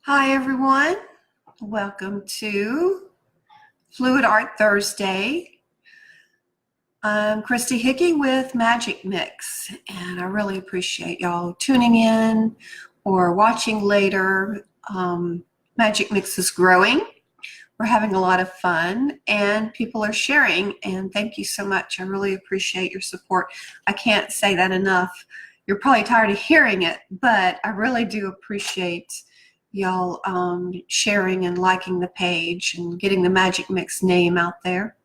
Hi everyone, welcome to Fluid Art Thursday. I'm Christy Hickey with Magic Mix, and I really appreciate y'all tuning in or watching later. Magic Mix is growing. We're having a lot of fun and people are sharing, and thank you so much. I really appreciate your support. I can't say that enough. You're probably tired of hearing it, but I really do appreciate y'all sharing and liking the page and getting the Magic Mix name out there.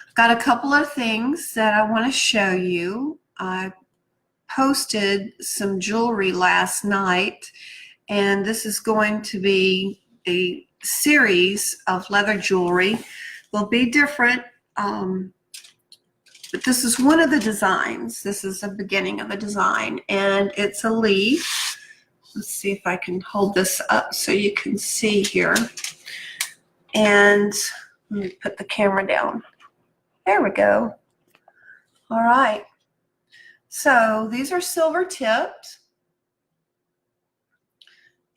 I've got a couple of things that I want to show you. I posted some jewelry last night, and this is going to be a series of leather jewelry. Will be different, but this is one of the designs. This is the beginning of the design, and it's a leaf. Let's see if I can hold this up so you can see here. And let me put the camera down. There we go. All right. So these are silver tipped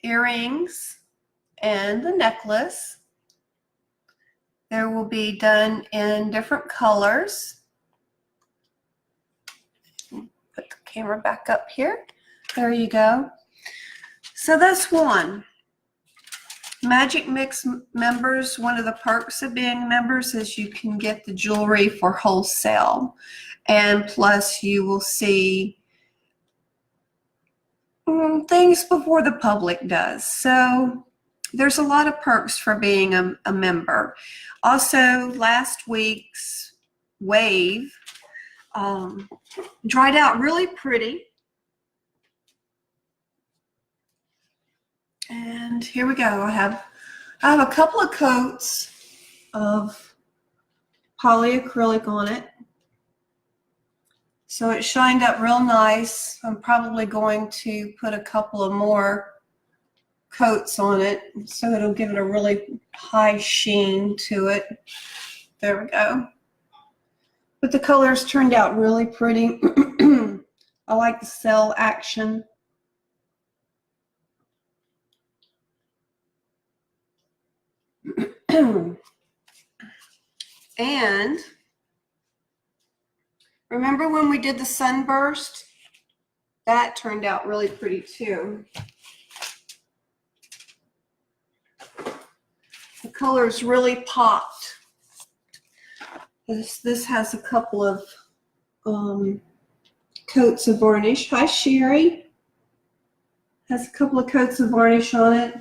earrings and the necklace. They will be done in different colors. Put the camera back up here. There you go. So that's one. Magic Mix members, one of the perks of being members is you can get the jewelry for wholesale. And plus you will see things before the public does. So there's a lot of perks for being a member. Also, last week's wave dried out really pretty. And here we go. I have a couple of coats of polyacrylic on it. So it shined up real nice. I'm probably going to put a couple of more coats on it so it'll give it a really high sheen to it. There we go. But the colors turned out really pretty. I like the cell action. And remember when we did the sunburst? That turned out really pretty too. The colors really popped. This has a couple of coats of varnish. Hi, Sherry. Has a couple of coats of varnish on it.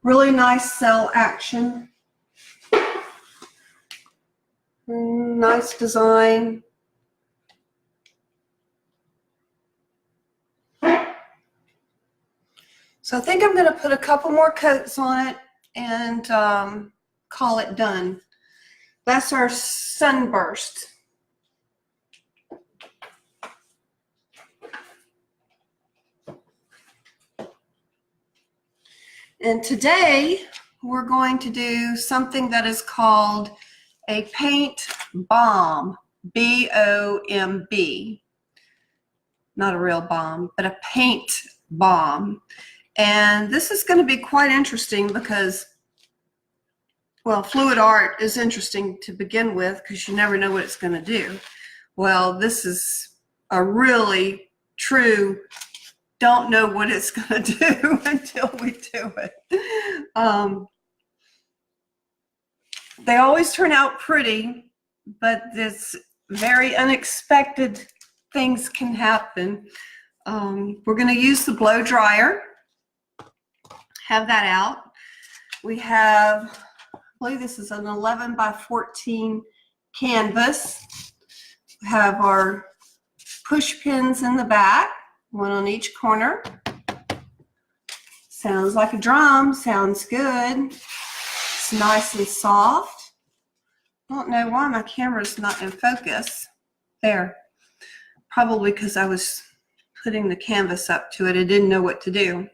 Really nice cell action. Nice design. So I think I'm going to put a couple more coats on it and call it done. That's our sunburst. And today we're going to do something that is called a paint bomb, B-O-M-B. Not a real bomb, but a paint bomb. And this is going to be quite interesting because, well, fluid art is interesting to begin with because you never know what it's going to do. Well, this is a really true don't know what it's going to do until we do it. They always turn out pretty, but this very unexpected things can happen. We're going to use the blow dryer. Have that out. We have, I believe this is an 11 by 14 canvas. We have our push pins in the back, one on each corner. Sounds like a drum, sounds good. It's nice and soft. I don't know why my camera's not in focus. There. Probably because I was putting the canvas up to it. I didn't know what to do.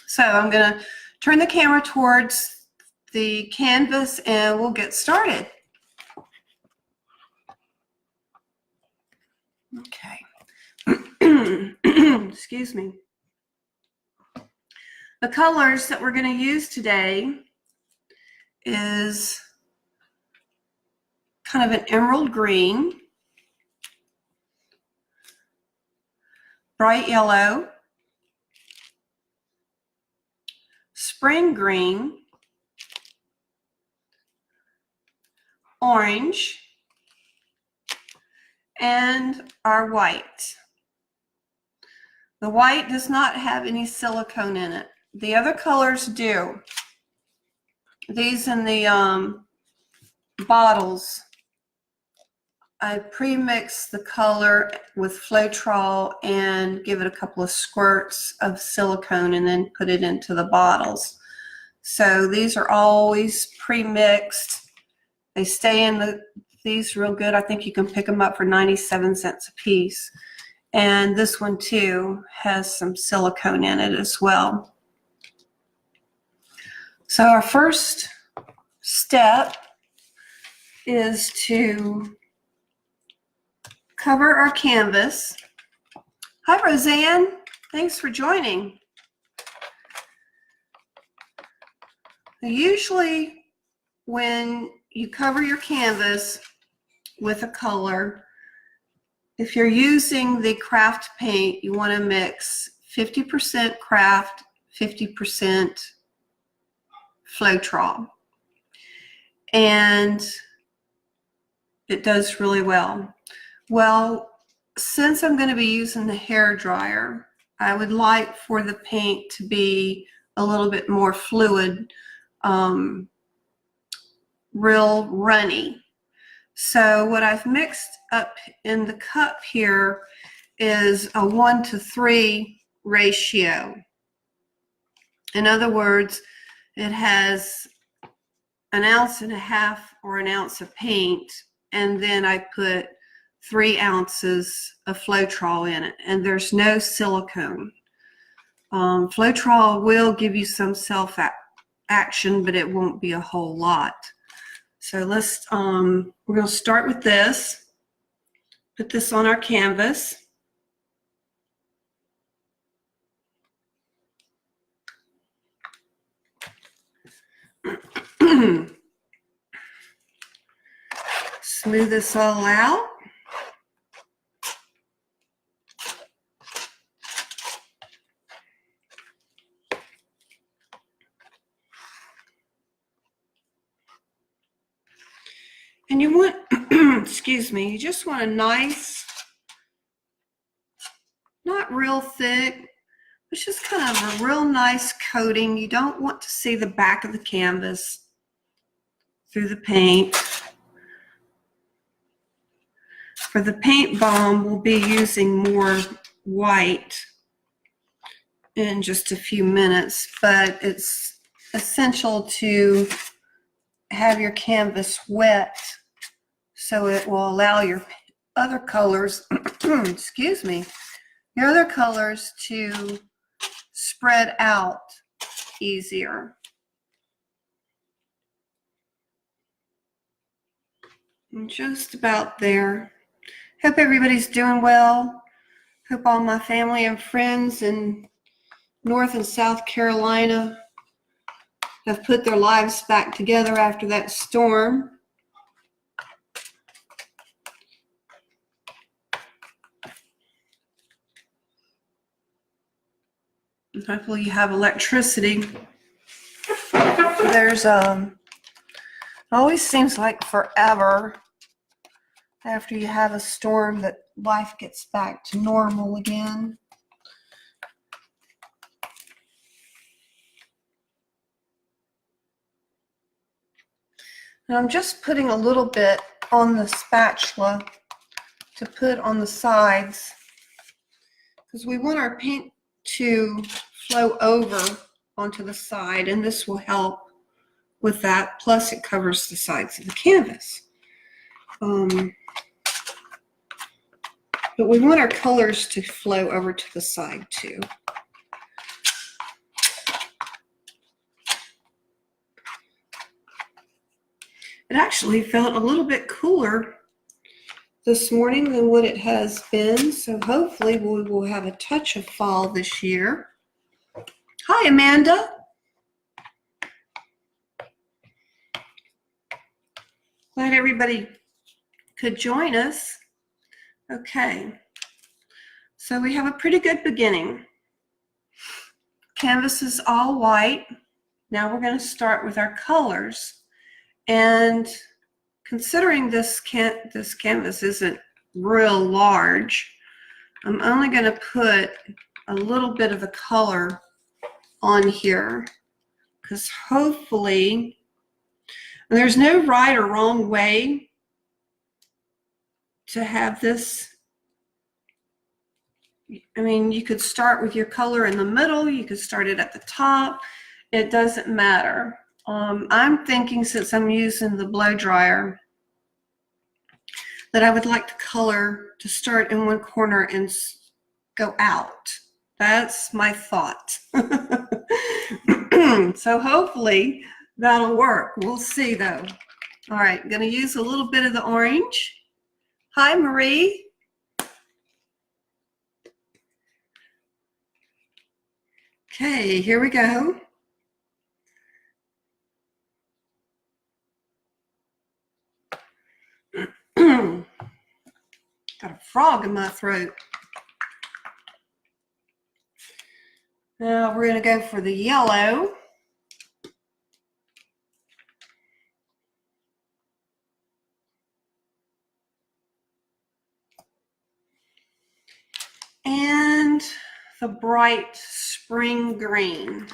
So I'm going to turn the camera towards the canvas and we'll get started. Okay. Excuse me. The colors that we're going to use today is kind of an emerald green, bright yellow, spring green, orange, and our white. The white does not have any silicone in it. The other colors do. These in the bottles, I pre-mix the color with Floetrol and give it a couple of squirts of silicone and then put it into the bottles. So these are always pre-mixed. They stay in these real good. I think you can pick them up for 97 cents a piece. And this one too has some silicone in it as well. So our first step is to cover our canvas. Hi, Roseanne. Thanks for joining. Usually when you cover your canvas with a color, if you're using the craft paint, you want to mix 50% craft, 50% Floetrol. And it does really well. Well, since I'm going to be using the hair dryer, I would like for the paint to be a little bit more fluid, real runny. So what I've mixed up in the cup here is a 1-to-3 ratio. In other words, it has 1.5 ounces or 1 ounce of paint, and then I put 3 ounces of Floetrol in it, and there's no silicone. Floetrol will give you some self-action, but it won't be a whole lot. So let's, we're going to start with this. Put this on our canvas. Smooth this all out. And you want, excuse me, you just want a nice, not real thick, it's just kind of a real nice coating. You don't want to see the back of the canvas through the paint. For the paint bomb, we'll be using more white in just a few minutes, but it's essential to have your canvas wet so it will allow your other colors, excuse me, your other colors to spread out easier. I'm just about there. Hope everybody's doing well. Hope all my family and friends in North and South Carolina have put their lives back together after that storm. And hopefully you have electricity. There's it always seems like forever after you have a storm that life gets back to normal again. And I'm just putting a little bit on the spatula to put on the sides because we want our paint to flow over onto the side, and this will help with that. Plus it covers the sides of the canvas. But we want our colors to flow over to the side too. It actually felt a little bit cooler this morning than what it has been, so hopefully we will have a touch of fall this year. Hi, Amanda. Glad everybody could join us. Okay, so we have a pretty good beginning. Canvas is all white. Now we're going to start with our colors. And considering this canvas isn't real large, I'm only going to put a little bit of the color on here, because hopefully, and there's no right or wrong way to have this. I mean, you could start with your color in the middle, you could start it at the top, it doesn't matter. I'm thinking, since I'm using the blow dryer, that I would like the color to start in one corner and go out. That's my thought. So hopefully that'll work. We'll see though. All right, I'm gonna use a little bit of the orange. Hi, Marie. Okay, here we go. Got a frog in my throat. Now we're going to go for the yellow. And the bright spring green.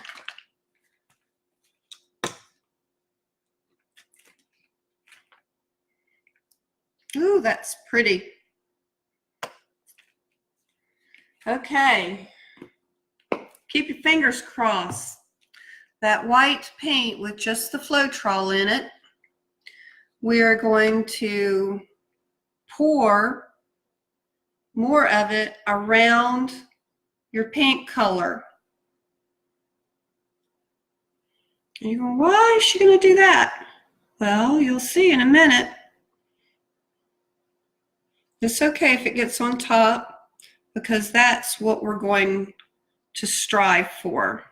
Ooh, that's pretty. Okay, keep your fingers crossed. That white paint with just the Floetrol in it, we are going to pour more of it around your paint color. And you're going, why is she going to do that? Well, you'll see in a minute. It's okay if it gets on top, because that's what we're going to strive for.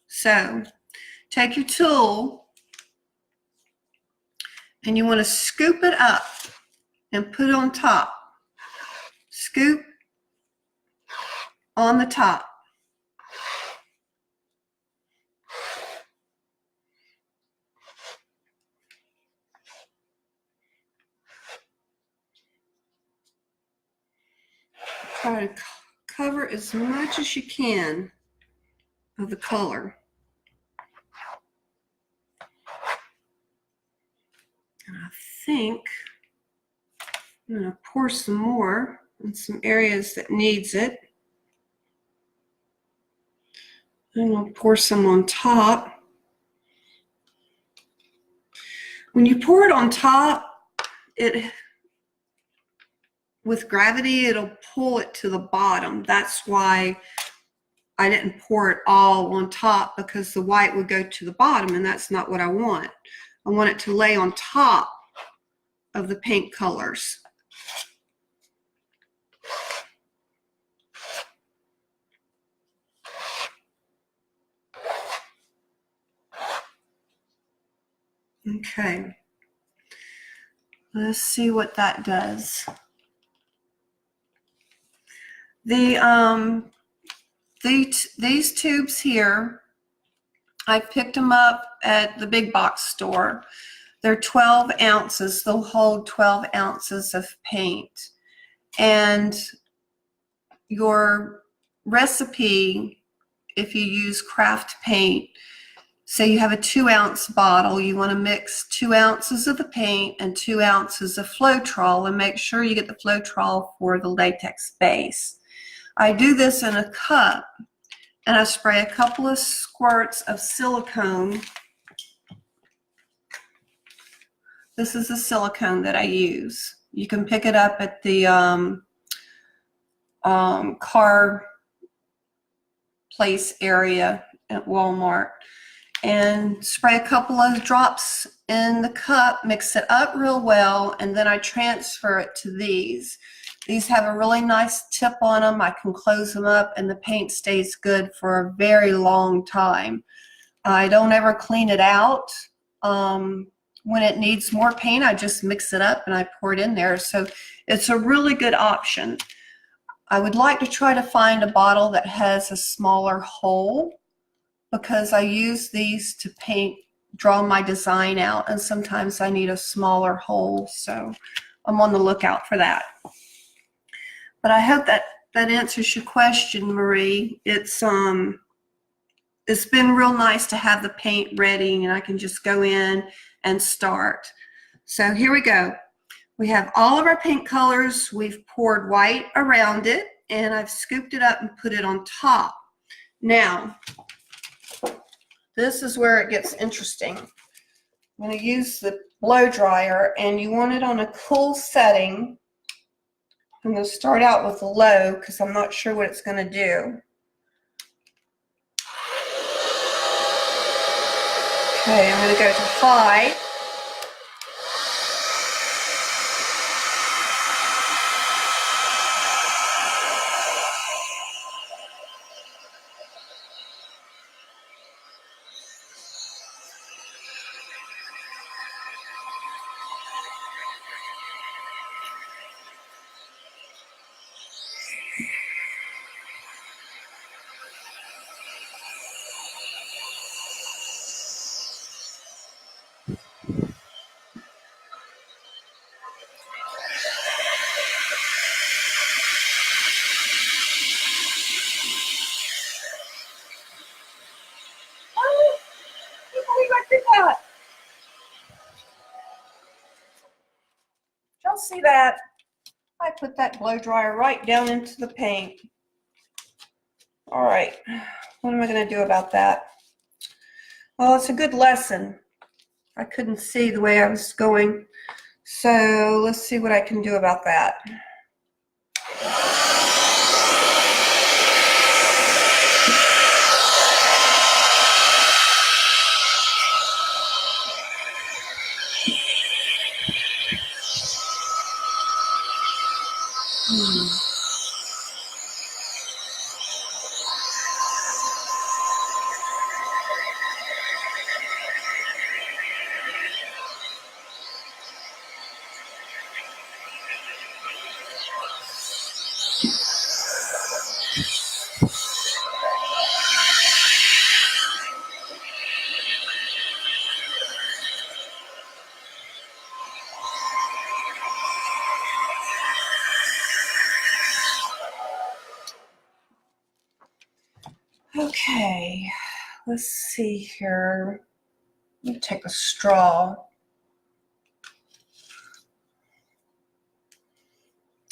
So take your tool and you want to scoop it up and put it on top. Scoop on the top. Try to cover as much as you can of the color. And I think I'm going to pour some more in some areas that needs it. And I'll pour some on top. When you pour it on top, with gravity, it'll pull it to the bottom. That's why I didn't pour it all on top, because the white would go to the bottom, and that's not what I want. I want it to lay on top of the paint colors. Okay, let's see what that does. These tubes here, I picked them up at the big box store. They're 12 ounces. They'll hold 12 ounces of paint. And your recipe, if you use craft paint, say you have a 2-ounce bottle, you want to mix 2 ounces of the paint and 2 ounces of Floetrol, and make sure you get the Floetrol for the latex base. I do this in a cup, and I spray a couple of squirts of silicone. This is the silicone that I use. You can pick it up at the car place area at Walmart. And spray a couple of drops in the cup, mix it up real well, and then I transfer it to these. These have a really nice tip on them. I can close them up and the paint stays good for a very long time. I don't ever clean it out. When it needs more paint, I just mix it up and I pour it in there. So it's a really good option. I would like to try to find a bottle that has a smaller hole, because I use these to draw my design out, and sometimes I need a smaller hole. So I'm on the lookout for that. But I hope that answers your question, Marie. It's been real nice to have the paint ready and I can just go in and start. So here we go. We have all of our paint colors. We've poured white around it and I've scooped it up and put it on top. Now, this is where it gets interesting. I'm going to use the blow dryer, and you want it on a cool setting. I'm going to start out with low because I'm not sure what it's going to do. Okay, I'm going to go to high. Y'all see that? I put that blow dryer right down into the paint. All right, what am I going to do about that? Well, it's a good lesson. I couldn't see the way I was going. So let's see what I can do about that. Okay, let's see here. Let me take a straw.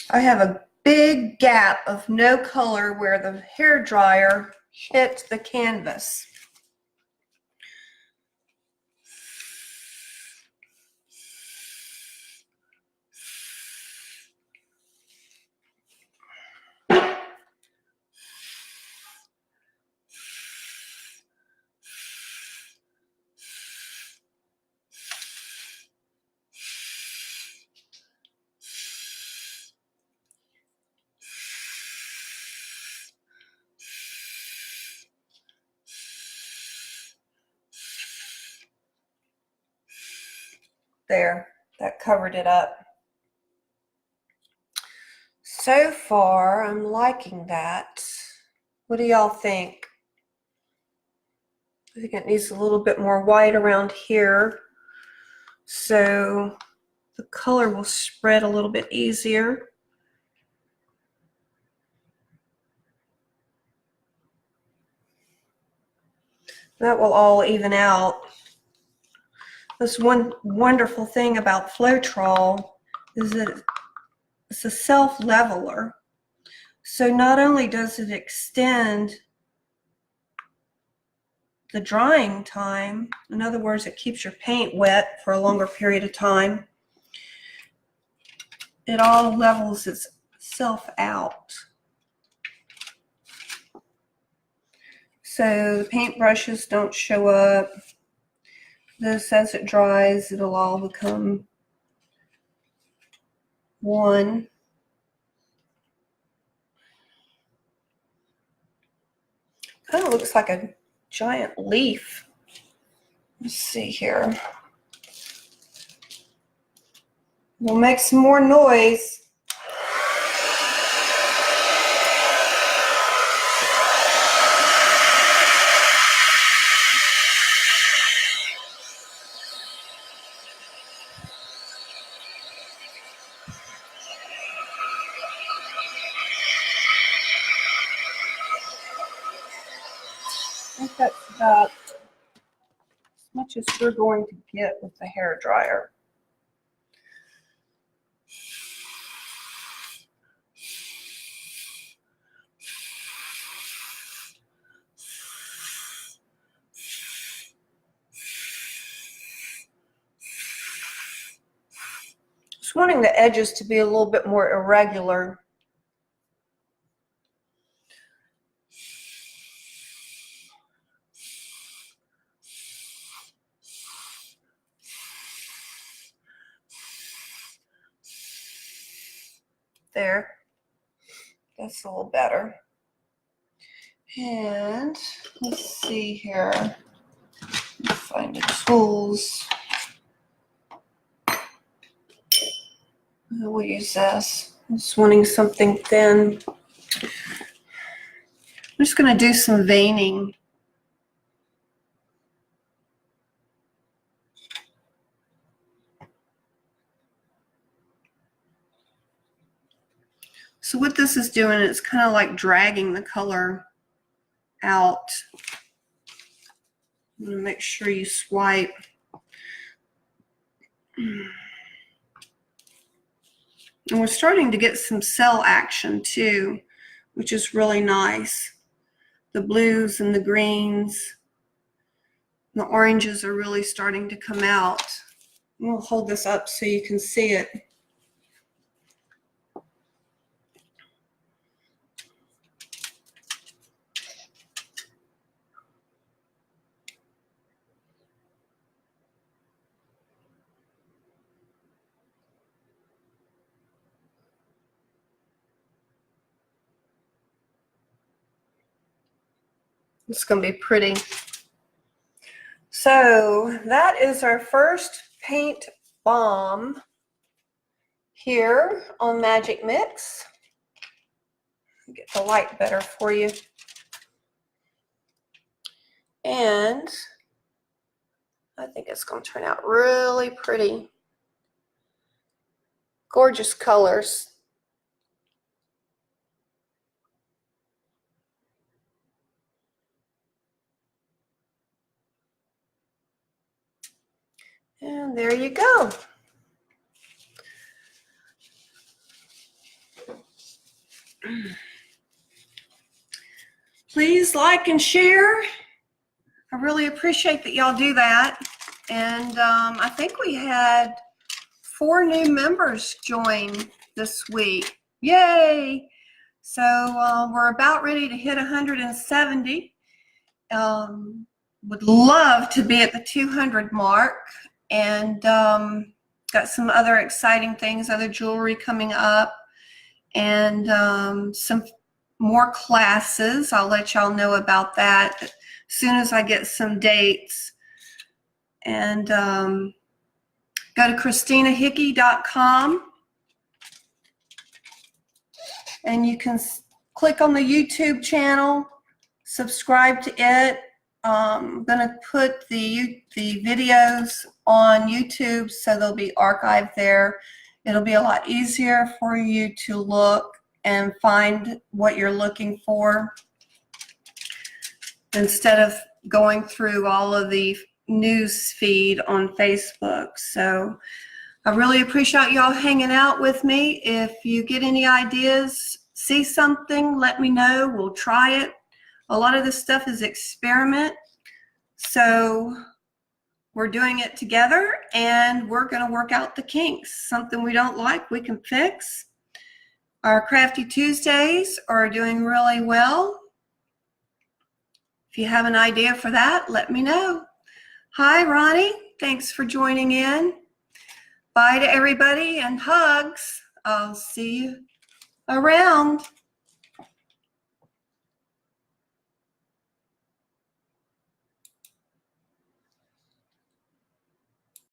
I have a big gap of no color where the hair dryer hit the canvas. There, that covered it up. So far, I'm liking that. What do y'all think? I think it needs a little bit more white around here, so the color will spread a little bit easier. That will all even out. This one wonderful thing about Floetrol is that it's a self-leveler. So not only does it extend the drying time, in other words, it keeps your paint wet for a longer period of time, it all levels itself out. So the paint brushes don't show up. This, as it dries, it'll all become one. Kind of looks like a giant leaf. Let's see here. We'll make some more noise. I think that's about as much as we're going to get with the hair dryer. Just wanting the edges to be a little bit more irregular. There, that's a little better. And let's see here. Let's find the tools. We'll use this. I'm just wanting something thin. I'm just going to do some veining. So what this is doing, it's kind of like dragging the color out. I'm going to make sure you swipe. And we're starting to get some cell action too, which is really nice. The blues and the greens, the oranges are really starting to come out. We'll hold this up so you can see it. It's going to be pretty. So that is our first paint bomb here on Magic Mix. Get the light better for you. And I think it's going to turn out really pretty. Gorgeous colors. And there you go. Please like and share. I really appreciate that y'all do that. And I think we had 4 new members join this week. Yay! So we're about ready to hit 170. Would love to be at the 200 mark. And got some other exciting things, other jewelry coming up, and some more classes. I'll let y'all know about that as soon as I get some dates. And go to ChristinaHickey.com and you can click on the YouTube channel, subscribe to it. I'm going to put the videos on YouTube so they'll be archived there. It'll be a lot easier for you to look and find what you're looking for instead of going through all of the news feed on Facebook. So I really appreciate y'all hanging out with me. If you get any ideas, see something, let me know. We'll try it. A lot of this stuff is experiment. So we're doing it together and we're going to work out the kinks. Something we don't like, we can fix. Our Crafty Tuesdays are doing really well. If you have an idea for that, let me know. Hi, Ronnie. Thanks for joining in. Bye to everybody and hugs. I'll see you around.